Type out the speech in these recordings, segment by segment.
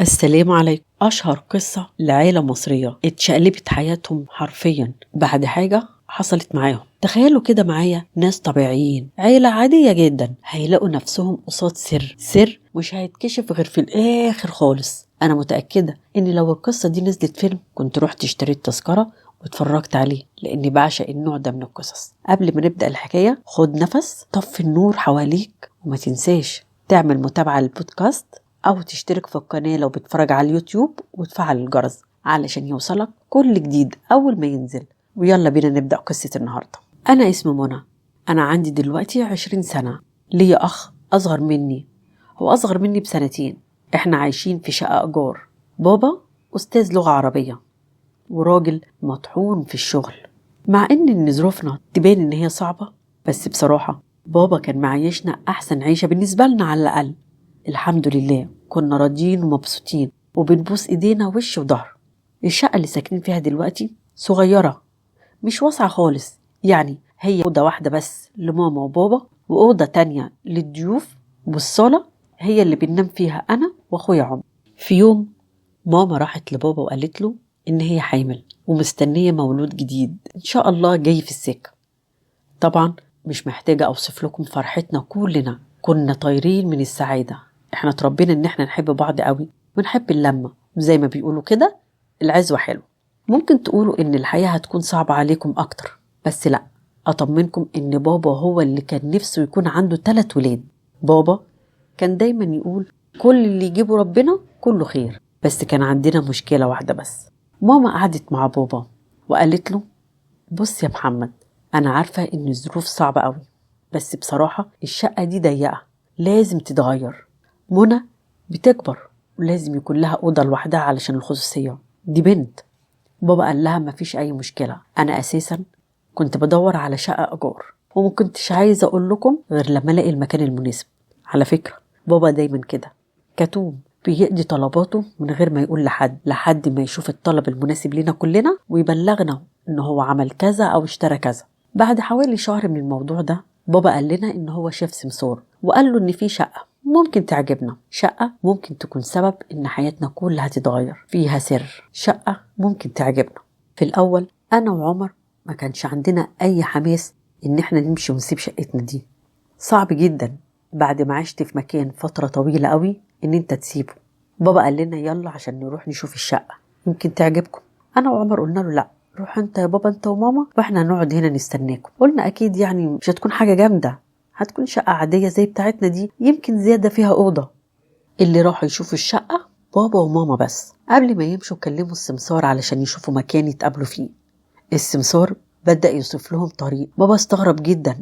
السلام عليكم. أشهر قصة لعيلة مصرية اتشقلبت حياتهم حرفيا بعد حاجة حصلت معاهم. تخيلوا كده معايا ناس طبيعيين، عيلة عادية جدا، هيلاقوا نفسهم قصاد سر مش هيتكشف غير في الآخر خالص. أنا متأكدة إن لو القصة دي نزلت فيلم كنت رحت اشتريت تذكرة واتفرجت عليه، لأني بعشق النوع ده من القصص. قبل ما نبدأ الحكاية خد نفس، طفي النور حواليك، وما تنساش تعمل متابعة للبودكاست أو تشترك في القناة لو بتفرج على اليوتيوب، وتفعل الجرس علشان يوصلك كل جديد أول ما ينزل. ويلا بينا نبدأ قصة النهاردة. أنا اسمي منى، أنا عندي دلوقتي 20 سنة. ليا أخ أصغر مني، هو أصغر مني بسنتين. إحنا عايشين في شقة إيجار. بابا أستاذ لغة عربية وراجل مطحون في الشغل، مع إن ظروفنا تبان إن هي صعبة، بس بصراحة بابا كان معيشنا أحسن عيشة بالنسبة لنا على الأقل. الحمد لله كنا راضيين ومبسوطين وبنبوس ايدينا وش وظهر. الشقة اللي ساكنين فيها دلوقتي صغيرة، مش واسعة خالص، يعني هي أوضة واحدة بس لماما وبابا، وأوضة تانية للضيوف، والصالة هي اللي بننام فيها أنا وأخويا عمر. في يوم ماما راحت لبابا وقالت له إن هي حامل ومستنية مولود جديد إن شاء الله جاي في السكة. طبعا مش محتاجة أوصف لكم فرحتنا، كلنا كنا طايرين من السعادة. احنا اتربينا ان احنا نحب بعض قوي ونحب اللمة، زي ما بيقولوا كده العزوة حلو. ممكن تقولوا ان الحياة هتكون صعبة عليكم اكتر، بس لا، اطمنكم ان بابا هو اللي كان نفسه يكون عنده 3 ولاد. بابا كان دايما يقول كل اللي يجيبه ربنا كله خير، بس كان عندنا مشكلة واحدة بس. ماما قعدت مع بابا وقالت له بص يا محمد، انا عارفة ان الظروف صعبة قوي، بس بصراحة الشقة دي ضيقة، لازم تتغير. منى بتكبر ولازم يكون لها أوضة لوحدها علشان الخصوصية، دي بنت. بابا قال لها مفيش أي مشكلة، أنا أساسا كنت بدور على شقة إيجار ومكنتش عايزة أقول لكم غير لما ألاقي المكان المناسب. على فكرة بابا دايما كده كتوم، بيقضي طلباته من غير ما يقول لحد ما يشوف الطلب المناسب لنا كلنا ويبلغنا إن هو عمل كذا أو اشترى كذا. بعد حوالي شهر من الموضوع ده بابا قال لنا إن هو شاف سمسار وقال له إن في شقة ممكن تعجبنا، شقة ممكن تكون سبب إن حياتنا كلها تتغير، فيها سر، شقة ممكن تعجبنا. في الأول أنا وعمر ما كانش عندنا أي حماس إن احنا نمشي ونسيب شقتنا دي. صعب جدا بعد ما عشت في مكان فترة طويلة قوي إن انت تسيبه. بابا قال لنا يلا عشان نروح نشوف الشقة يمكن تعجبكم. أنا وعمر قلنا له لأ، روح انت يا بابا انت وماما واحنا هنقعد هنا نستناكم. قلنا أكيد يعني مش هتكون حاجة جامدة، هتكون شقة عادية زي بتاعتنا دي، يمكن زيادة فيها أوضة. اللي راحوا يشوفوا الشقة بابا وماما بس. قبل ما يمشوا كلموا السمسار علشان يشوفوا مكان يتقابلوا فيه. السمسار بدأ يوصف لهم طريق. بابا استغرب جدا،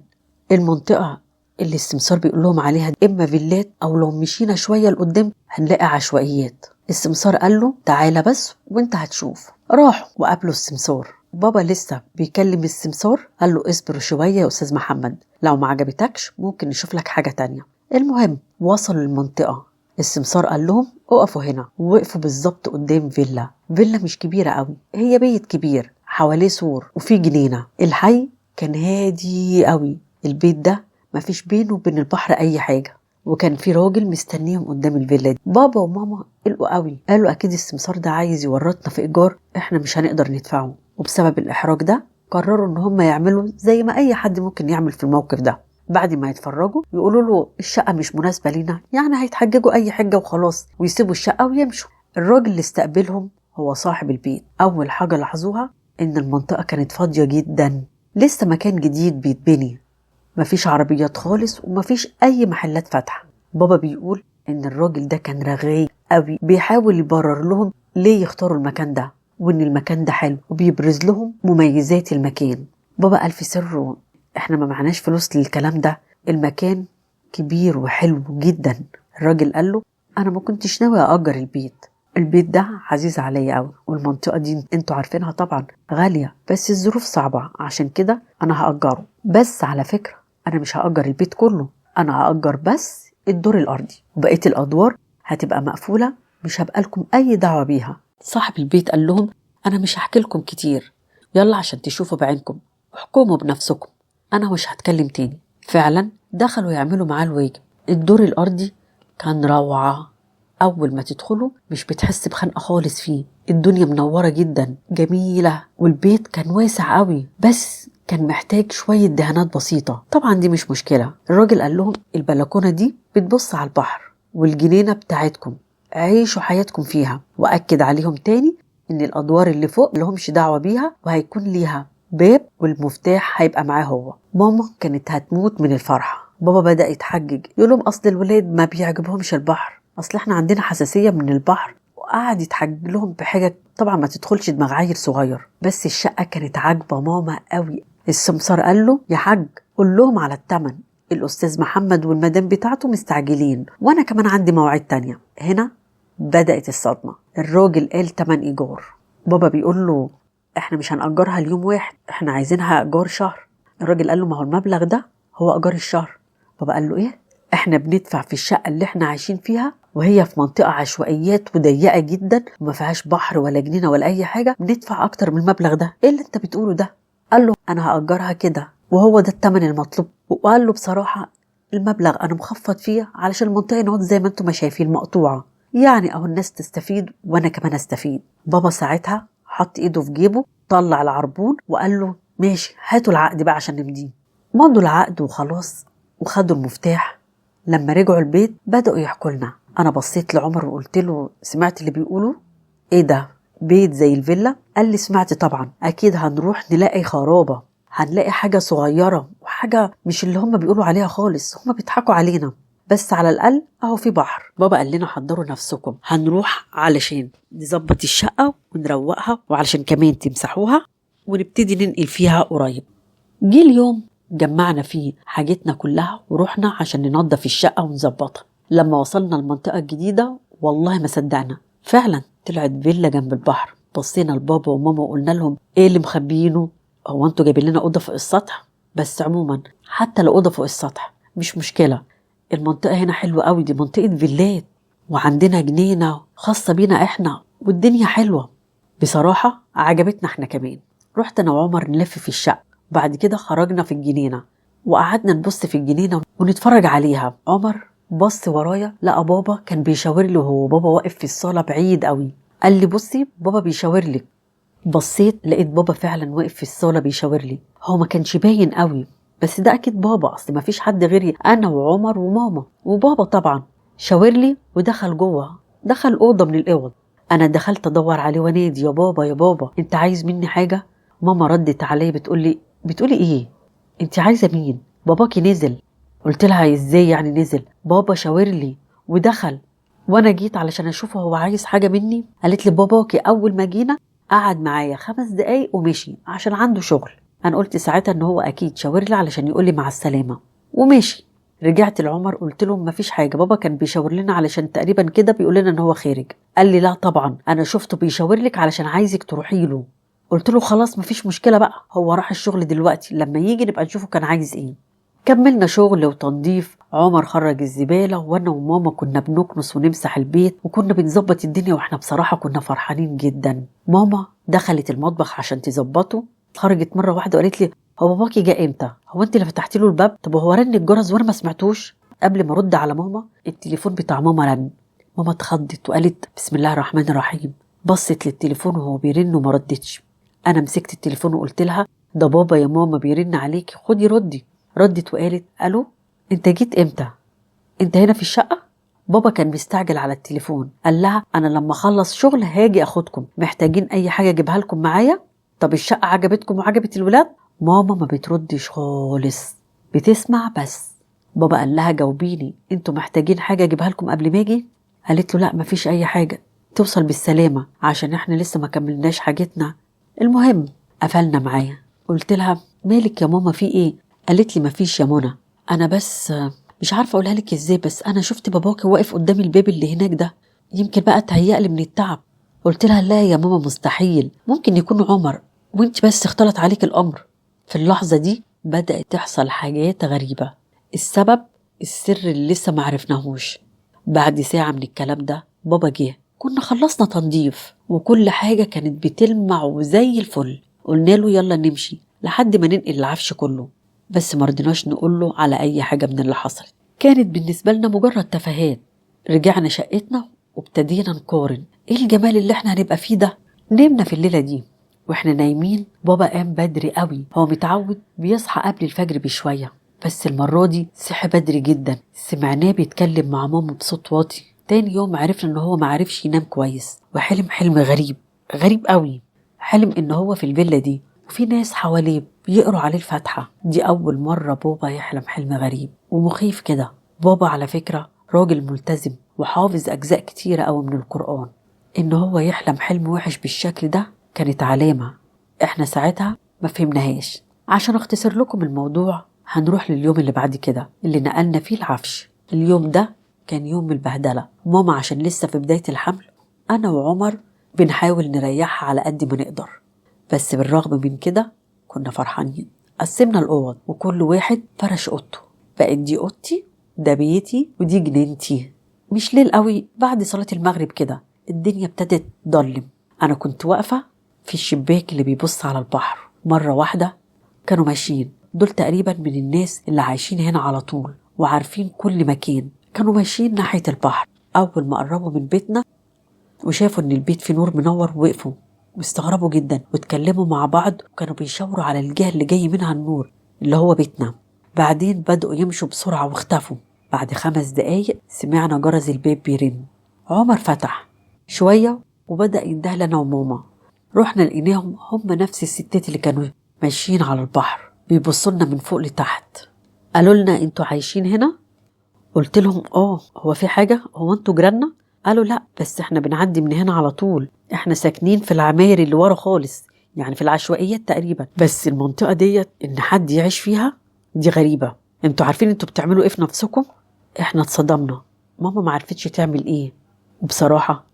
المنطقة اللي السمسار بيقول لهم عليها إما فيلات أو لو مشينا شوية لقدام هنلاقي عشوائيات. السمسار قال له تعالى بس وانت هتشوف. راحوا وقابلوا السمسار. بابا لسه بيكلم السمسار قال له اصبر شوية يا أستاذ محمد، لو ما عجبتكش ممكن نشوف لك حاجة تانية. المهم وصلوا للمنطقة. السمسار قال لهم اقفوا هنا، ووقفوا بالظبط قدام فيلا مش كبيرة قوي، هي بيت كبير حواليه سور وفي جنينة. الحي كان هادي قوي، البيت ده مفيش بينه وبين البحر أي حاجة، وكان في راجل مستنيهم قدام الفيلا دي. بابا وماما قلقوا قوي، قالوا أكيد السمسار ده عايز يورطنا في إيجار إحنا مش هنقدر ندفعه، وبسبب الإحراج ده قرروا إن هم يعملوا زي ما أي حد ممكن يعمل في الموقف ده. بعد ما يتفرجوا يقولوا له الشقة مش مناسبة لنا، يعني هيتحججوا أي حاجة وخلاص ويسيبوا الشقة ويمشوا. الراجل اللي استقبلهم هو صاحب البيت. أول حاجة لاحظوها إن المنطقة كانت فاضية جدا، لسه مكان جديد بيتبني، مفيش عربيات خالص ومفيش أي محلات فاتحة. بابا بيقول إن الراجل ده كان رغاي قوي، بيحاول يبرر لهم ليه يختاروا المكان ده وإن المكان ده حلو وبيبرز لهم مميزات المكان. بابا قال في سره إحنا ما معناش فلوس للكلام ده، المكان كبير وحلو جدا. الراجل قال له أنا ما كنتش ناوي أأجر البيت ده عزيز عليا قوي، والمنطقة دي انتوا عارفينها طبعا غالية، بس الظروف صعبة عشان كده أنا هأجره. بس على فكرة أنا مش هأجر البيت كله، أنا هأجر بس الدور الأرضي، وبقية الأدوار هتبقى مقفولة مش هبقى لكم أي دعوة بيها. صاحب البيت قال لهم أنا مش هحكي لكم كتير، يلا عشان تشوفوا بعينكم وحكموا بنفسكم، أنا مش هتكلم تاني. فعلا دخلوا يعملوا معاه الواجب. الدور الأرضي كان روعة أول ما تدخله مش بتحس بخنقة خالص فيه، الدنيا منورة جدا جميلة، والبيت كان واسع قوي، بس كان محتاج شوية دهانات بسيطة. طبعا دي مش مشكلة. الراجل قال لهم البلكونة دي بتبص على البحر، والجنينة بتاعتكم عيشوا حياتكم فيها. وأكد عليهم تاني إن الأدوار اللي فوق لهمش دعوة بيها، وهيكون ليها باب والمفتاح هيبقى معاه هو. ماما كانت هتموت من الفرحة. بابا بدأ يتحجج، يقول لهم أصل الولاد ما بيعجبهمش البحر، أصل احنا عندنا حساسية من البحر، وقعد يتحجج لهم بحاجة طبعا ما تدخلش دماغ عيل صغير. بس الشقة كانت عاجبة ماما قوي. السمسار قال له يا حاج قول لهم على التمن، الأستاذ محمد والمدام بتاعته مستعجلين، وأنا كمان عندي مواعيد تانية. هنا بدأت الصدمة. الراجل قال تمن إيجار. بابا بيقول له احنا مش هنأجرها اليوم واحد، احنا عايزينها إيجار شهر. الراجل قال له ما هو المبلغ ده هو إيجار الشهر. بابا قال له ايه؟ احنا بندفع في الشقة اللي احنا عايشين فيها، وهي في منطقة عشوائيات وضيقة جدا وما فيهاش بحر ولا جنينة ولا أي حاجة، بندفع أكتر من المبلغ ده. ايه اللي انت بتقوله ده؟ قال له أنا هأجرها كده وهو ده التمن المطلوب. وقال له بصراحة المبلغ أنا مخفض فيه علشان المنطقة نقعد زي ما انتم ما شايفين مقطوعة، يعني أهو الناس تستفيد وأنا كمان أستفيد. بابا ساعتها حط إيده في جيبه، طلع العربون وقال له ماشي هاتوا العقد بقى عشان نمضيه. مضوا العقد وخلاص، وخدوا المفتاح. لما رجعوا البيت بدأوا يحكوا لنا. أنا بصيت لعمر وقلت له سمعت اللي بيقولوا؟ إيه ده بيت زي الفيلا؟ قال لي سمعت طبعا، أكيد هنروح نلاقي خرابة، هنلاقي حاجة صغيرة وحاجة مش اللي هم بيقولوا عليها خالص، هم بيضحكوا علينا، بس على الأقل أهو في بحر. بابا قال لنا حضروا نفسكم، هنروح علشان نظبط الشقة ونروقها، وعلشان كمان تمسحوها ونبتدي ننقل فيها قريب. جه اليوم جمعنا فيه حاجتنا كلها ورحنا عشان ننظف الشقة ونظبطها. لما وصلنا المنطقة الجديدة والله ما صدقنا، فعلا طلعت فيلا جنب البحر. بصينا لبابا وماما وقلنا لهم ايه اللي مخبيينه؟ هو انتوا جايبين لنا أوضة فوق السطح؟ بس عموما حتى لو أوضة فوق السطح مش مشكلة، المنطقة هنا حلوة قوي، دي منطقة فيلات وعندنا جنينة خاصة بينا احنا والدنيا حلوة. بصراحة عجبتنا احنا كمان. رحت انا وعمر نلف في الشقة، بعد كده خرجنا في الجنينة وقعدنا نبص في الجنينة ونتفرج عليها. عمر بص ورايا لقى بابا كان بيشاور له، هو بابا واقف في الصالة بعيد قوي. قال لي بصي بابا بيشاور لك. بصيت لقيت بابا فعلا واقف في الصالة بيشاور لي. هو ما كانش باين قوي بس ده اكيد بابا، اصل ما فيش حد غيري انا وعمر وماما وبابا طبعا. شاور لي ودخل جوه، دخل اوضه من الاوض. انا دخلت ادور عليه ونادي يا بابا يا بابا انت عايز مني حاجه؟ ماما ردت علي بتقولي ايه؟ انت عايزه مين؟ باباكي نزل. قلت لها ازاي يعني نزل؟ بابا شاور لي ودخل وانا جيت علشان اشوفه هو عايز حاجه مني. قالت لي باباكي اول ما جينا قعد معايا 5 دقايق ومشي عشان عنده شغل. انا قلت ساعتها ان هو اكيد شاور لي علشان يقول لي مع السلامه ومشي. رجعت لعمر قلت له مفيش حاجه، بابا كان بيشاور لنا علشان تقريبا كده بيقول لنا ان هو خارج. قال لي لا طبعا انا شفته بيشاور لك علشان عايزك تروحي له. قلت له خلاص مفيش مشكله بقى، هو راح الشغل دلوقتي لما يجي نبقى نشوفه كان عايز ايه. كملنا شغل وتنظيف. عمر خرج الزباله وانا وماما كنا بنكنس ونمسح البيت وكنا بنظبط الدنيا، واحنا بصراحه كنا فرحانين جدا. ماما دخلت المطبخ عشان تظبطه، خرجت مره واحده وقالت لي هو باباكي جه امتى؟ هو انت اللي فتحتي له الباب؟ طب هو رن الجرس وانا ما سمعتوش؟ قبل ما ارد على ماما التليفون بتاع ماما رن. ماما اتخضت وقالت بسم الله الرحمن الرحيم. بصت للتليفون وهو بيرن وما ردتش. انا مسكت التليفون وقلت لها ده بابا يا ماما بيرن عليكي، خدي ردي. ردت وقالت الو انت جيت امتى؟ انت هنا في الشقه؟ بابا كان مستعجل على التليفون، قال لها انا لما اخلص شغل هاجي اخدكم، محتاجين اي حاجه اجيبها لكم معايا؟ طب الشقه عجبتكم وعجبت الولاد؟ ماما ما بتردش خالص، بتسمع بس. بابا قال لها جاوبيني انتوا محتاجين حاجه اجيبها لكم قبل ما اجي؟ قالت له لا مفيش اي حاجه، توصل بالسلامه عشان احنا لسه ما كملناش حاجتنا. المهم قفلنا معايا. قلت لها مالك يا ماما في ايه؟ قالت لي مفيش يا منى، انا بس مش عارفه اقولها لك ازاي، بس انا شفت باباكي واقف قدام الباب اللي هناك ده، يمكن بقى تهيألي من التعب. قلت لها لا يا ماما مستحيل، ممكن يكون عمر وانت بس اختلط عليك الامر. في اللحظه دي بدأت تحصل حاجات غريبه، السبب السر اللي لسه ما عرفناهوش. بعد ساعه من الكلام ده بابا جه، كنا خلصنا تنظيف وكل حاجه كانت بتلمع وزي الفل. قلنا له يلا نمشي لحد ما ننقل العفش كله، بس مرضناش نقول له على اي حاجه من اللي حصلت، كانت بالنسبه لنا مجرد تفاهات. رجعنا شقتنا وابتدينا نقارن ايه الجمال اللي احنا هنبقى فيه ده. نمنا في الليلة دي واحنا نايمين. بابا قام بدري قوي، هو متعود بيصحى قبل الفجر بشوية، بس المرة دي صحي بدري جدا. سمعناه بيتكلم مع ماما بصوت واطي. تاني يوم عرفنا ان هو معرفش ينام كويس، وحلم حلم غريب قوي. حلم ان هو في الفيلا دي وفي ناس حواليه بيقروا عليه الفاتحة. دي اول مرة بابا يحلم حلم غريب ومخيف كده. بابا على فكرة راجل ملتزم وحافظ اجزاء كتيرة قوي من القرآن. ان هو يحلم حلم وحش بالشكل ده كانت علامة احنا ساعتها ما فهمناهاش. عشان اختصر لكم الموضوع هنروح لليوم اللي بعد كده اللي نقلنا فيه العفش. اليوم ده كان يوم البهدلة. ماما عشان لسه في بداية الحمل، انا وعمر بنحاول نريحها على قد ما نقدر، بس بالرغم من كده كنا فرحانين. قسمنا الأوض وكل واحد فرش أوضته. بقت دي أوضتي، ده بيتي، ودي جنينتي. مش ليل قوي، بعد صلاة المغرب كده الدنيا ابتدت تضلم. أنا كنت واقفة في الشباك اللي بيبص على البحر. مرة واحدة كانوا ماشيين، دول تقريبا من الناس اللي عايشين هنا على طول وعارفين كل مكان. كانوا ماشيين ناحية البحر. أول ما قربوا من بيتنا وشافوا إن البيت فيه نور منور وقفوا واستغربوا جدا واتكلموا مع بعض، وكانوا بيشاوروا على الجهة اللي جاي منها النور اللي هو بيتنا. بعدين بدأوا يمشوا بسرعة واختفوا. بعد 5 دقايق سمعنا جرس الباب بيرن. عمر فتح شوية وبدأ ينده لنا وماما. رحنا لقيناهم هم نفس الستات اللي كانوا ماشيين على البحر بيبصوا لنا من فوق لتحت. قالوا لنا انتوا عايشين هنا؟ قلت لهم هو في حاجة؟ هو انتوا جيراننا؟ قالوا لا، بس احنا بنعدي من هنا على طول، احنا ساكنين في العماير اللي ورا خالص، يعني في العشوائيات تقريبا، بس المنطقة ديت ان حد يعيش فيها دي غريبة. انتوا عارفين انتوا بتعملوا ايه في نفسكم؟ احنا اتصدمنا. ماما ما عرفتش تعمل ايه، وبصراحة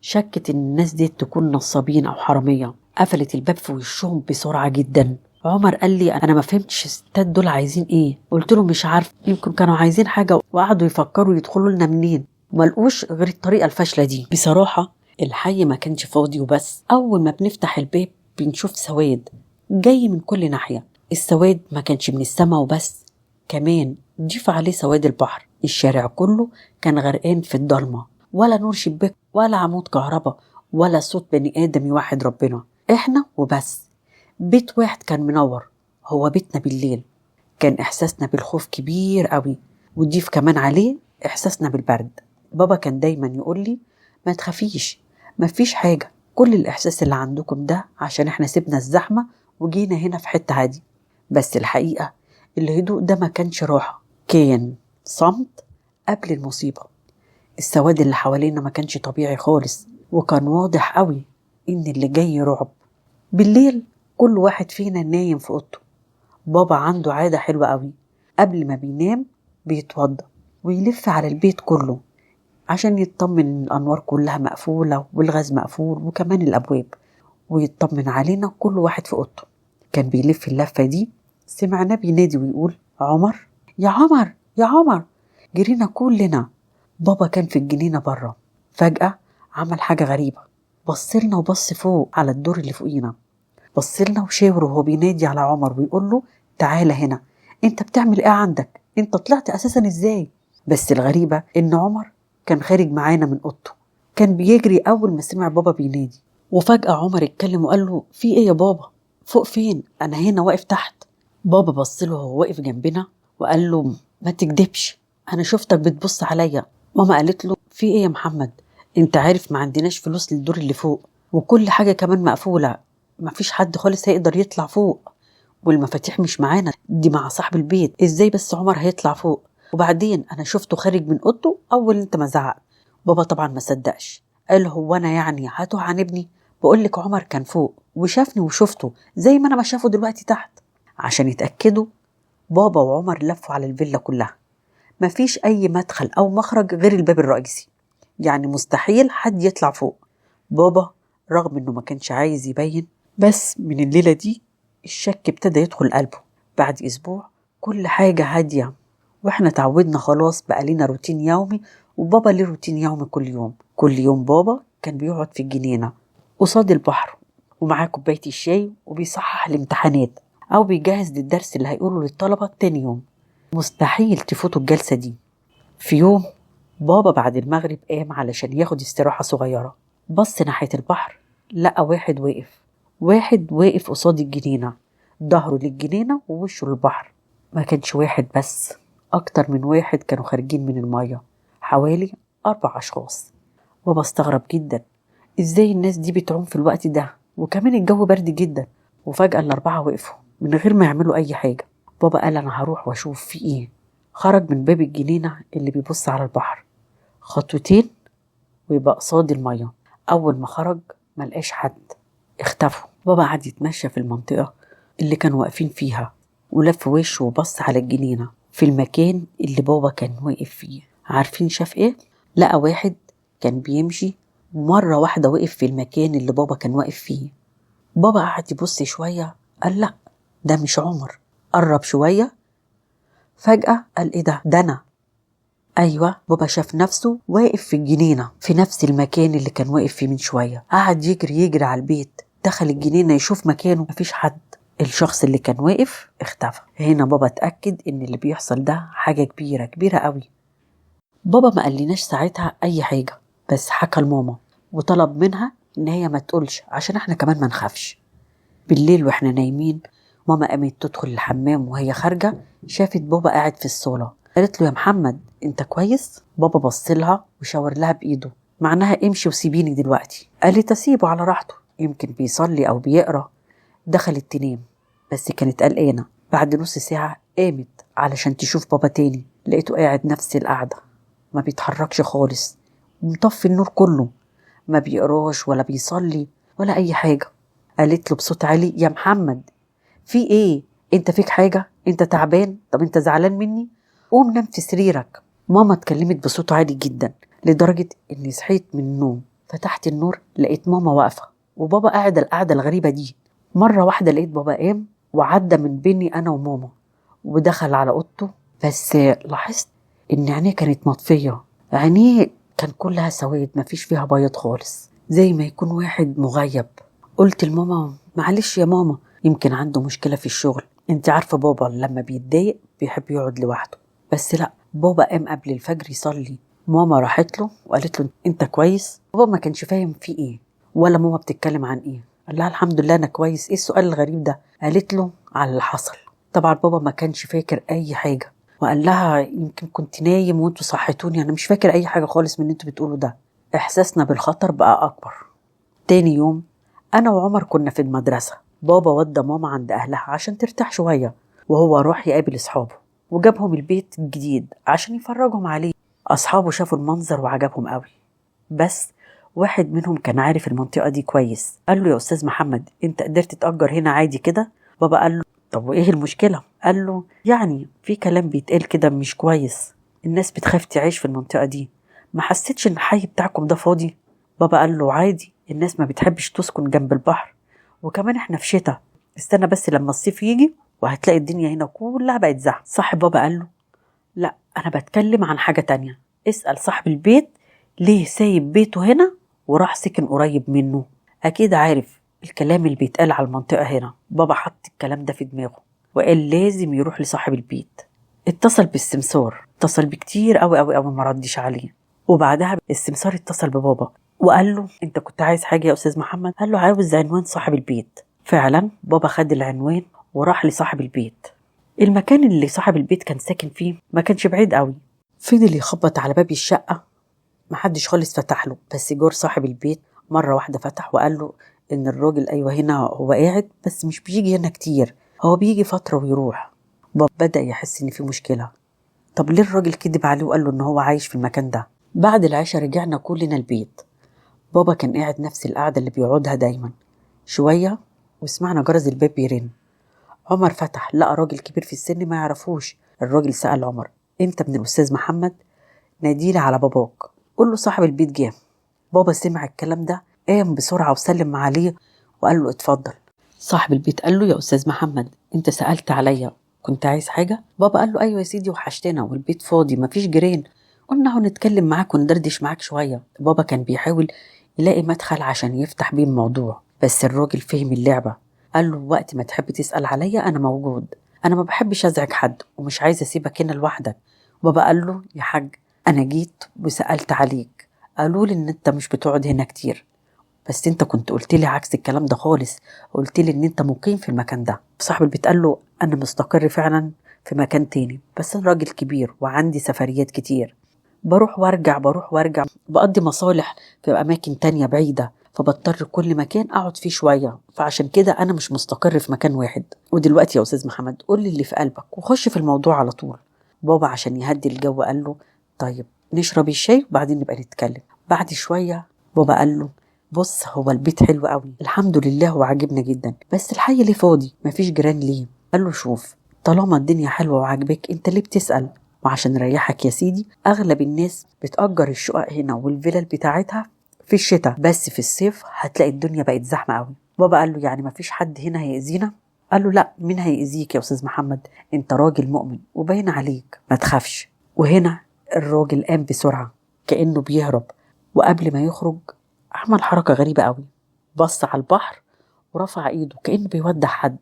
شكت ان الناس دي تكون نصابين او حرامية. قفلت الباب في وشهم بسرعة جدا. عمر قال لي انا ما فهمتش الستات دول عايزين ايه. قلت له مش عارف، يمكن كانوا عايزين حاجة وقعدوا يفكروا يدخلوا لنا منين، ملقوش غير الطريقة الفاشلة دي. بصراحة الحي ما كانش فاضي وبس. اول ما بنفتح الباب بنشوف سواد جاي من كل ناحية. السواد ما كانش من السما وبس، كمان ضيف عليه سواد البحر. الشارع كله كان غرقان في الضلمة، ولا نور شباك ولا عمود كهرباء ولا صوت بني آدم يوحد ربنا. احنا وبس. بيت واحد كان منور، هو بيتنا بالليل. كان إحساسنا بالخوف كبير قوي، وضيف كمان عليه إحساسنا بالبرد. بابا كان دايما يقول لي ما تخافيش، ما فيش حاجة، كل الإحساس اللي عندكم ده عشان احنا سيبنا الزحمة وجينا هنا في حتة هادية. بس الحقيقة الهدوء ده ما كانش راحة، كان صمت قبل المصيبة. السواد اللي حوالينا ما كانش طبيعي خالص، وكان واضح قوي إن اللي جاي رعب. بالليل كل واحد فينا نايم في أوضته. بابا عنده عادة حلوة قوي، قبل ما بينام بيتوضى ويلف على البيت كله عشان يطمن إن الأنوار كلها مقفولة والغاز مقفول وكمان الأبواب، ويطمن علينا كل واحد في أوضته. كان بيلف اللفة دي، سمعنا بينادي ويقول عمر، يا عمر، يا عمر. جرينا كلنا. بابا كان في الجنينة بره. فجأة عمل حاجة غريبة، بصلنا وبص فوق على الدور اللي فوقينا. بصلنا وشاور وهو بينادي على عمر ويقول له تعالى هنا، انت بتعمل ايه عندك؟ انت طلعت اساسا ازاي؟ بس الغريبة ان عمر كان خارج معانا من اوضته. كان بيجري اول ما سمع بابا بينادي. وفجأة عمر اتكلم وقال له في ايه يا بابا؟ فوق فين؟ انا هنا واقف تحت. بابا بصله وهو واقف جنبنا وقال له ما تكدبش، انا شفتك بتبص عليا. ماما قالت له في ايه يا محمد؟ انت عارف ما عندناش فلوس للدور اللي فوق، وكل حاجة كمان مقفولة، ما فيش حد خالص هيقدر يطلع فوق، والمفاتيح مش معانا، دي مع صاحب البيت. ازاي بس عمر هيطلع فوق؟ وبعدين انا شفته خارج من اوضته اول انت ما زعق. بابا طبعا ما صدقش، قال هو انا يعني هتوه عن ابني؟ بقول لك عمر كان فوق وشافني وشفته زي ما انا ما شافه دلوقتي تحت. عشان يتأكدوا بابا وعمر لفوا على الفيلا كلها. مفيش اي مدخل او مخرج غير الباب الرئيسي، يعني مستحيل حد يطلع فوق. بابا رغم انه ما كانش عايز يبين، بس من الليلة دي الشك ابتدى يدخل قلبه. بعد اسبوع كل حاجة هادية، واحنا تعودنا خلاص، بقى لنا روتين يومي، وبابا ليه روتين يومي كل يوم. كل يوم بابا كان بيقعد في الجنينة قصاد البحر ومعاه كوباية الشاي وبيصحح الامتحانات او بيجهز للدرس اللي هيقوله للطلبة تاني يوم. مستحيل تفوتوا الجلسة دي. في يوم بابا بعد المغرب قام علشان ياخد استراحة صغيرة، بص ناحية البحر، لقى واحد واقف قصاد الجنينة، ظهره للجنينة ووشه للبحر. ما كانش واحد بس، أكتر من واحد كانوا خارجين من المية، حوالي 4 أشخاص. بابا استغرب جدا، إزاي الناس دي بتعوم في الوقت ده وكمان الجو برد جدا؟ وفجأة ال4 وقفوا من غير ما يعملوا أي حاجة. بابا قال أنا هروح وأشوف في إيه. خرج من باب الجنينة اللي بيبص على البحر، خطوتين ويبقى قصاد المية. أول ما خرج ملقاش حد، اختفوا. بابا قعد يتمشى في المنطقة اللي كانوا واقفين فيها، ولف وشه وبص على الجنينة في المكان اللي بابا كان واقف فيه. عارفين شاف ايه؟ لقى واحد كان بيمشي مرة واحدة وقف في المكان اللي بابا كان واقف فيه. بابا قعد يبص شوية، قال لا ده مش عمر. قرب شوية، فجأة قال ايه ده أنا. أيوة، بابا شاف نفسه واقف في الجنينة في نفس المكان اللي كان واقف فيه من شوية. قعد يجري على البيت، دخل الجنينة يشوف مكانه، مفيش حد. الشخص اللي كان واقف اختفى. هنا بابا اتأكد ان اللي بيحصل ده حاجة كبيرة قوي. بابا ما قالناش ساعتها اي حاجة، بس حكى لماما وطلب منها ان هي ما تقولش عشان احنا كمان ما نخافش. بالليل واحنا نايمين، ماما قامت تدخل الحمام وهي خارجة شافت بابا قاعد في الصالة. قالت له يا محمد انت كويس؟ بابا بص لها وشاور لها بايده، معناها امشي وسيبيني دلوقتي. قالت اسيبه على راحته، يمكن بيصلي او بيقرأ. دخلت تنام، بس كانت قلقانة. بعد نص ساعة قامت علشان تشوف بابا تاني، لقيته قاعد نفس القعدة، ما بيتحركش خالص، مطفي النور كله، ما بيقراش ولا بيصلي ولا أي حاجة. قالت له بصوت عالي يا محمد في ايه؟ انت فيك حاجة؟ انت تعبان؟ طب انت زعلان مني؟ قوم نام في سريرك. ماما اتكلمت بصوت عالي جدا لدرجة اني صحيت من النوم. فتحت النور لقيت ماما واقفة وبابا قاعد القعدة الغريبة دي. مرة واحدة لقيت بابا قام وعدى من بيني أنا وماما ودخل على أوضته، بس لاحظت إن عينيه كانت مطفية. عينيه كان كلها سواد، مفيش فيها بياض خالص، زي ما يكون واحد مغيب. قلت لماما معلش يا ماما، يمكن عنده مشكلة في الشغل، انت عارفة بابا لما بيتضايق بيحب يقعد لوحده. بس لا، بابا قام قبل الفجر يصلي. ماما راحت له وقالت له انت كويس؟ بابا ما كانش فاهم في ايه ولا ماما بتتكلم عن ايه. قال لها الحمد لله انا كويس. ايه السؤال الغريب ده؟ قالت له على اللي حصل. طبعا بابا ما كانش فاكر اي حاجة، وقال لها يمكن كنت نايم وانتوا صحتوني، انا مش فاكر اي حاجة خالص من اللي انتوا بتقولوا ده. احساسنا بالخطر بقى اكبر. تاني يوم انا وعمر كنا في المدرسة. بابا ودى ماما عند اهلها عشان ترتاح شوية، وهو راح يقابل اصحابه وجابهم البيت الجديد عشان يفرجهم عليه. اصحابه شافوا المنظر وعجبهم قوي، بس واحد منهم كان عارف المنطقة دي كويس. قال له يا أستاذ محمد انت قدرت تأجر هنا عادي كده؟ بابا قال له طب وإيه المشكلة؟ قال له يعني في كلام بيتقال كده مش كويس، الناس بتخاف تعيش في المنطقة دي، ما حسيتش إن الحي بتاعكم ده فاضي؟ بابا قال له عادي، الناس ما بتحبش تسكن جنب البحر، وكمان احنا في شتاء، استنى بس لما الصيف يجي وهتلاقي الدنيا هنا كلها بقت زحمة. صاحب بابا قال له لا أنا بتكلم عن حاجة تانية، اسأل صاحب البيت ليه سايب بيته هنا وراح سكن قريب منه، أكيد عارف الكلام اللي بيتقال على المنطقة هنا. بابا حط الكلام ده في دماغه وقال لازم يروح لصاحب البيت. اتصل بالسمسار، اتصل بكتير قوي قوي قوي، ما ردش عليه. وبعدها السمسار اتصل ببابا وقال له انت كنت عايز حاجة يا أستاذ محمد؟ قال له عاوز عنوان صاحب البيت. فعلا بابا خد العنوان وراح لصاحب البيت. المكان اللي صاحب البيت كان ساكن فيه ما كانش بعيد قوي. فضل يخبط على باب الشقة، محدش خالص فتح له، بس جور صاحب البيت مرة واحدة فتح وقال له ان الراجل ايوه هنا هو قاعد، بس مش بيجي هنا كتير، هو بيجي فترة ويروح. بابا بدأ يحس ان في مشكلة. طب ليه الراجل كدب عليه وقال له ان هو عايش في المكان ده؟ بعد العشاء رجعنا كلنا البيت. بابا كان قاعد نفس القعدة اللي بيقعدها دايما. شوية وسمعنا جرس الباب بيرن. عمر فتح، لقى راجل كبير في السن ما يعرفوش. الراجل سأل عمر انت ابن الأستاذ محمد؟ ناديلي على باباك، قول له صاحب البيت جه. بابا سمع الكلام ده قام بسرعة وسلم عليه وقال له اتفضل. صاحب البيت قال له يا أستاذ محمد انت سألت عليا، كنت عايز حاجة؟ بابا قال له ايوه يا سيدي، وحشتنا والبيت فاضي مفيش جيران، قلنا هنتكلم معاك وندردش معاك شوية. بابا كان بيحاول يلاقي مدخل عشان يفتح بيه الموضوع، بس الراجل فهم اللعبة. قال له وقت ما تحب تسأل عليا أنا موجود، أنا ما بحبش أزعج حد ومش عايز أسيبك هنا لوحدك. بابا قال له يا حاج أنا جيت وسألت عليك، قالوا لي إن أنت مش بتقعد هنا كتير، بس أنت كنت قلت لي عكس الكلام ده خالص، قلت لي إن أنت مقيم في المكان ده. صاحب البيت قال له أنا مستقر فعلا في مكان تاني، بس أنا راجل كبير وعندي سفريات كتير، بروح وارجع، بقضي مصالح في أماكن تانية بعيدة، فبضطر كل مكان أقعد فيه شوية، فعشان كده أنا مش مستقر في مكان واحد. ودلوقتي يا أستاذ محمد قول لي اللي في قلبك وخش في الموضوع على طول. بابا عشان يهدي الجو قال له طيب نشرب الشاي وبعدين نبقى نتكلم. بعد شوية بابا قال له بص، هو البيت حلو قوي الحمد لله وعجبنا جدا، بس الحي ليه فاضي مفيش جيران ليه؟ قال له شوف، طالما الدنيا حلوة وعجبك انت ليه بتسأل؟ وعشان نريحك يا سيدي، اغلب الناس بتأجر الشقق هنا والفلل بتاعتها في الشتاء، بس في الصيف هتلاقي الدنيا بقت زحمة قوي. بابا قال له يعني مفيش حد هنا هيأذينا؟ قال له لا، مين هيأذيك يا أستاذ محمد؟ انت راجل مؤمن وباين عليك، ما تخافش. وهنا الراجل قام بسرعة كأنه بيهرب، وقبل ما يخرج عمل حركة غريبة قوي، بص على البحر ورفع ايده كأنه بيودع حد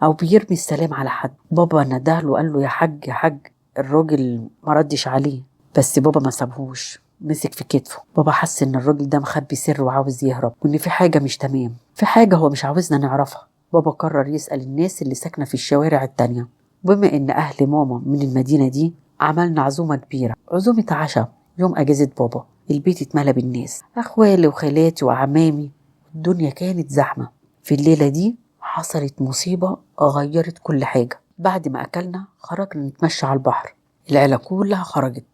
او بيرمي السلام على حد. بابا ندهله وقال له يا حاج يا حاج. الراجل ما ردش عليه، بس بابا ما سابهوش، مسك في كتفه. بابا حس ان الراجل ده مخبي سر وعاوز يهرب، وان في حاجة مش تمام، في حاجة هو مش عاوزنا نعرفها. بابا قرر يسأل الناس اللي ساكنة في الشوارع التانية. بما ان اهل ماما من المدينة دي، عملنا عزومة كبيرة، عزومة عشاء يوم اجازة بابا. البيت اتملى بالناس، اخوالي وخالاتي وعمامي، الدنيا كانت زحمة. في الليلة دي حصلت مصيبة غيرت كل حاجة. بعد ما أكلنا خرجنا نتمشى على البحر، العيلة كلها خرجت،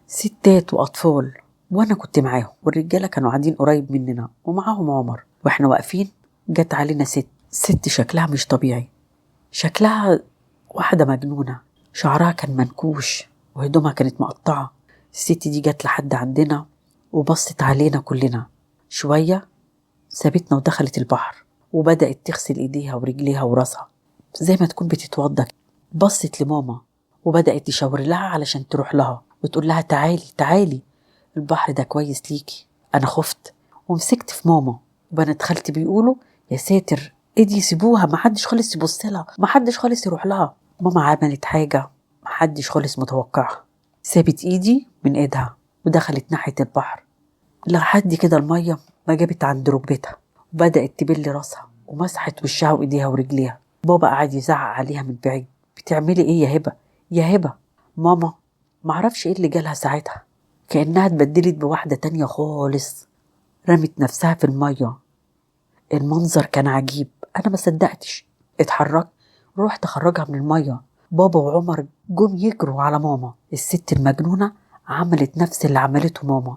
ستات وأطفال، وأنا كنت معاهم، والرجالة كانوا قاعدين قريب مننا ومعاهم عمر. وإحنا واقفين جت علينا ست شكلها مش طبيعي، شكلها واحدة مجنونة، شعرها كان منكوش وهدومها كانت مقطعة. الست دي جت لحد عندنا وبصت علينا كلنا، شوية سابتنا ودخلت البحر، وبدأت تغسل ايديها ورجليها وراسها زي ما تكون بتتوضى. بصت لماما وبدأت تشاور لها علشان تروح لها وتقول لها تعالي تعالي، البحر ده كويس ليكي. انا خفت ومسكت في ماما، وبنات خالتي بيقولوا يا ساتر ايدي سيبوها، محدش خالص يبص لها، محدش خالص يروح لها. ماما عملت حاجة محدش خالص متوقعها، سابت ايدي من ايدها ودخلت ناحية البحر لحد كده المية ما جابت عند ركبتها، وبدأت تبل راسها ومسحت وشها وايديها ورجليها. بابا قعد يزعق عليها من بعيد، بتعملي ايه يا هبة يا هبة؟ ماما معرفش ايه اللي جالها ساعتها، كأنها اتبدلت بواحدة تانية خالص، رمت نفسها في المية. المنظر كان عجيب، انا ما صدقتش، اتحركت روحت اخرجها من المية. بابا وعمر جم يجروا على ماما. الست المجنونة عملت نفس اللي عملته ماما،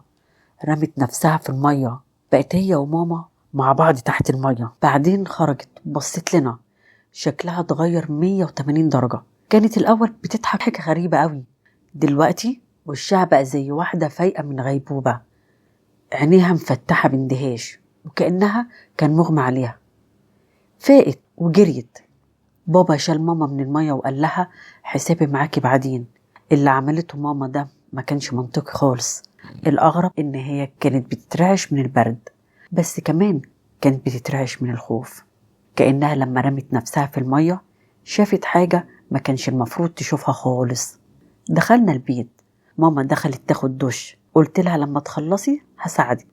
رمت نفسها في المية، بقت هي وماما مع بعض تحت المية. بعدين خرجت بصت لنا، شكلها اتغير 180 درجة. كانت الأول بتضحك حاجة غريبة قوي، دلوقتي وشها بقى زي واحدة فايقة من غيبوبة، عينيها مفتحة باندهاش وكأنها كان مغمى عليها. فاقت وجريت. بابا شال ماما من المية وقال لها حسابي معاكي بعدين. اللي عملته ماما ده ما كانش منطقي خالص، الأغرب إن هي كانت بتترعش من البرد، بس كمان كانت بتترعش من الخوف، كأنها لما رمت نفسها في المية شافت حاجة ما كانش المفروض تشوفها خالص. دخلنا البيت، ماما دخلت تاخد دش، قلت لها لما تخلصي هساعدك.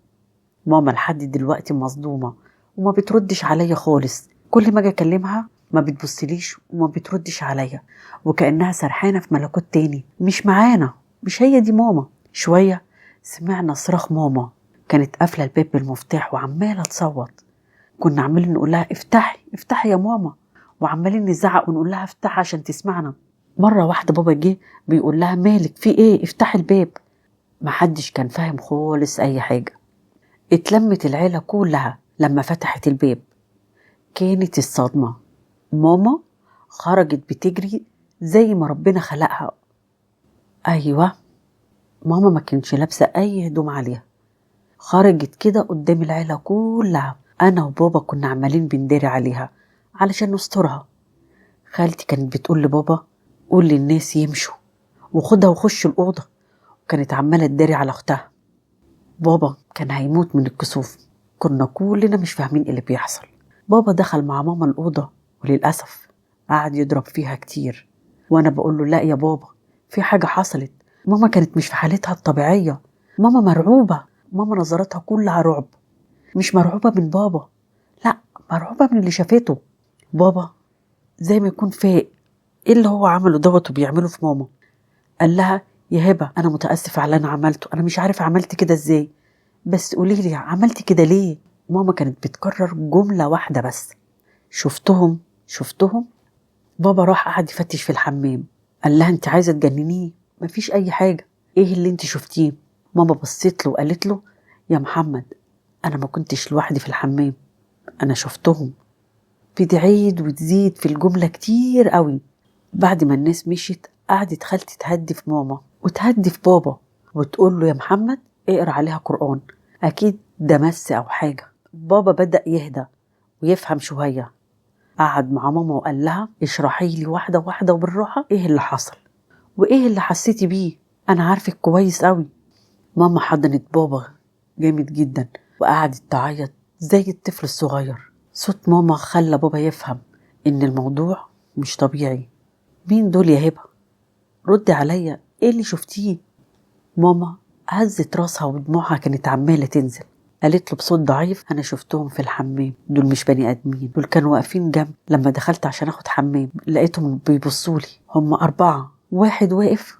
ماما لحد دلوقتي مصدومة وما بتردش عليا خالص، كل ما اجي اكلمها ما بتبصليش وما بتردش عليا، وكأنها سرحانة في ملكوت تاني، مش معانا، مش هي دي ماما. شوية سمعنا صراخ ماما، كانت قافلة الباب بالمفتاح وعمالة تصوت. كنا عمالين نقول لها افتحي افتحي يا ماما، وعمالين نزعق ونقول لها افتحي عشان تسمعنا. مرة واحدة بابا جه بيقول لها مالك في ايه، افتحي الباب. محدش كان فاهم خالص اي حاجة. اتلمت العيلة كلها لما فتحت الباب، كانت الصدمة، ماما خرجت بتجري زي ما ربنا خلقها. ايوه، ماما ما كانش لابسة اي هدوم عليها، خرجت كده قدام العيلة كلها. انا وبابا كنا عمالين بنداري عليها علشان نسترها. خالتي كانت بتقول لبابا قول للناس يمشوا وخدها وخش الأوضة، وكانت عمالة تداري على أختها. بابا كان هيموت من الكسوف، كنا كلنا مش فاهمين اللي بيحصل. بابا دخل مع ماما الأوضة وللأسف قعد يضرب فيها كتير، وأنا بقول له لا يا بابا في حاجة حصلت، ماما كانت مش في حالتها الطبيعية، ماما مرعوبة، ماما نظرتها كلها رعب. مش مرعوبة من بابا، لا، مرعوبة من اللي شافته. بابا زي ما يكون فاق ايه اللي هو عمله دوت وبيعمله في ماما. قال لها يا هبة أنا متأسف على اللي أنا عملته، أنا مش عارف عملت كده إزاي، بس قوليلي عملت كده ليه. ماما كانت بتكرر جملة واحدة بس، شفتهم. بابا راح قعد يفتش في الحمام. قال لها انت عايزة تجننيه؟ مفيش أي حاجة، ايه اللي انت شفتيه؟ ماما بصيت له وقالت له يا محمد أنا ما كنتش لوحدي في الحمام، أنا شفتهم. بتعيد وتزيد في الجملة كتير قوي. بعد ما الناس مشيت قعدت خالتي تهدي في ماما وتهدي في بابا وتقول له يا محمد اقرأ عليها قرآن، أكيد ده مس أو حاجة. بابا بدأ يهدى ويفهم شوية. قعد مع ماما وقال لها اشرحي لي واحدة واحدة وبالراحة ايه اللي حصل وايه اللي حسيتي بيه، أنا عارفك كويس قوي. ماما حضنت بابا جامد جدا وقعدت تعيط زي الطفل الصغير. صوت ماما خلى بابا يفهم إن الموضوع مش طبيعي. مين دول يا هبة؟ ردي عليا، ايه اللي شفتيه؟ ماما هزت راسها ودموعها كانت عمالة تنزل. قالت له بصوت ضعيف أنا شفتهم في الحمام، دول مش بني آدمين، دول كانوا واقفين جنب لما دخلت عشان أخد حمام، لقيتهم بيبصولي، هم 4، 1 واقف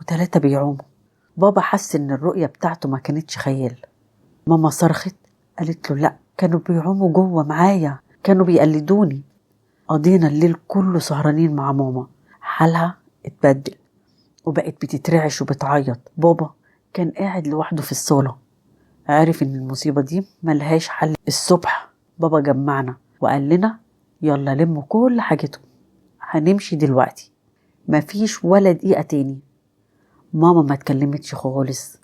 و3 بيعوموا. بابا حس إن الرؤية بتاعته ما كانتش خيال. ماما صرخت قالت له لأ، كانوا بيعوموا جوه معايا، كانوا بيقلدوني. قضينا الليل كله سهرانين مع ماما. حالها اتبدل وبقت بتترعش وبتعيط. بابا كان قاعد لوحده في الصالة، عارف ان المصيبة دي ملهاش حل. الصبح بابا جمعنا وقال لنا يلا لموا كل حاجتهم، هنمشي دلوقتي، مفيش ولا دقيقة تاني. ماما ما اتكلمتش خالص،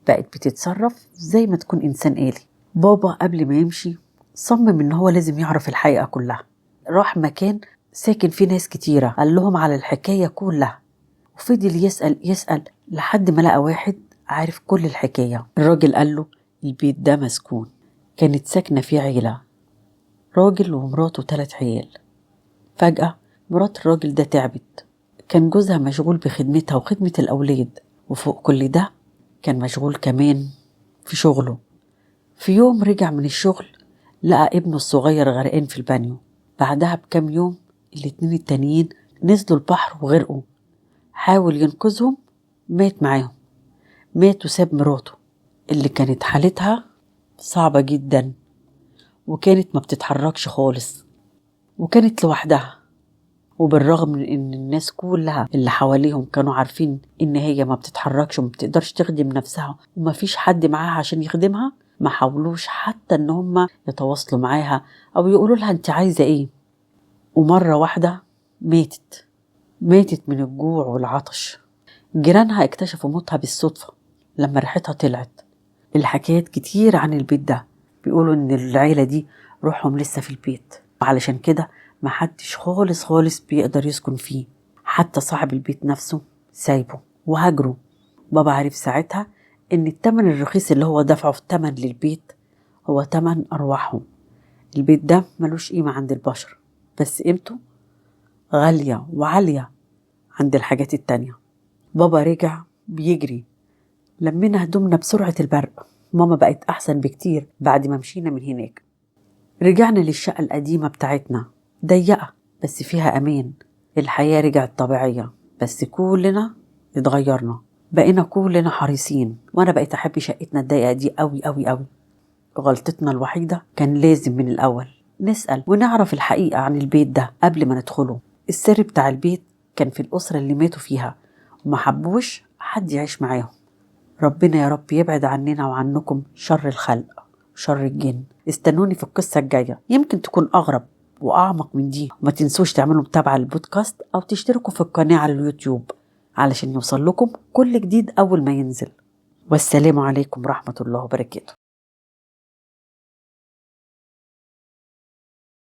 بقت بتتصرف زي ما تكون إنسان آلي. بابا قبل ما يمشي صمم ان هو لازم يعرف الحقيقة كلها. راح مكان ساكن فيه ناس كتيرة، قال لهم على الحكاية كلها، وفضل يسأل لحد ما لقى واحد عارف كل الحكاية. الراجل قال له البيت ده مسكون، كانت ساكنة فيه عيلة، راجل ومراته 3 عيال. فجأة مرات الراجل ده تعبت، كان جوزها مشغول بخدمتها وخدمة الأولاد، وفوق كل ده كان مشغول كمان في شغله. في يوم رجع من الشغل لقى ابنه الصغير غرقان في البانيو. بعدها بكام يوم الاتنين التانيين نزلوا البحر وغرقوا. حاول ينقذهم، مات معاهم، مات وساب مراته اللي كانت حالتها صعبة جدا وكانت ما بتتحركش خالص وكانت لوحدها. وبالرغم من ان الناس كلها اللي حواليهم كانوا عارفين ان هي ما بتتحركش وما بتقدرش تخدم نفسها وما فيش حد معاها عشان يخدمها، ما حاولوش حتى ان هم يتواصلوا معاها او يقولوا لها انت عايزة ايه. ومرة واحدة ماتت من الجوع والعطش. جيرانها اكتشفوا موتها بالصدفة لما ريحتها طلعت. الحكايات كتير عن البيت ده، بيقولوا ان العيلة دي روحهم لسه في البيت، وعلشان كده محدش خالص بيقدر يسكن فيه، حتى صاحب البيت نفسه سايبه وهاجره. بابا عرف ساعتها ان التمن الرخيص اللي هو دفعه في تمن للبيت هو تمن أرواحهم. البيت ده ملوش قيمة عند البشر، بس قيمته غالية وعالية عند الحاجات التانية. بابا رجع بيجري، لمينا هدومنا بسرعة البرق. ماما بقت أحسن بكتير بعد ما مشينا من هناك. رجعنا للشقة القديمة بتاعتنا، ضيقة بس فيها أمان. الحياة رجعت طبيعية، بس كلنا اتغيرنا، بقينا كلنا حريصين. وأنا بقيت أحب شقتنا الضيقة دي قوي قوي قوي. غلطتنا الوحيدة كان لازم من الأول نسأل ونعرف الحقيقة عن البيت ده قبل ما ندخله. السر بتاع البيت كان في الأسرة اللي ماتوا فيها وما حبوش حد يعيش معاهم. ربنا يا رب يبعد عننا وعنكم شر الخلق وشر الجن. استنوني في القصة الجاية، يمكن تكون أغرب وأعمق من دي. وما تنسوش تعملوا متابعة للبودكاست أو تشتركوا في القناة على اليوتيوب علشان يوصل لكم كل جديد أول ما ينزل. والسلام عليكم ورحمة الله وبركاته.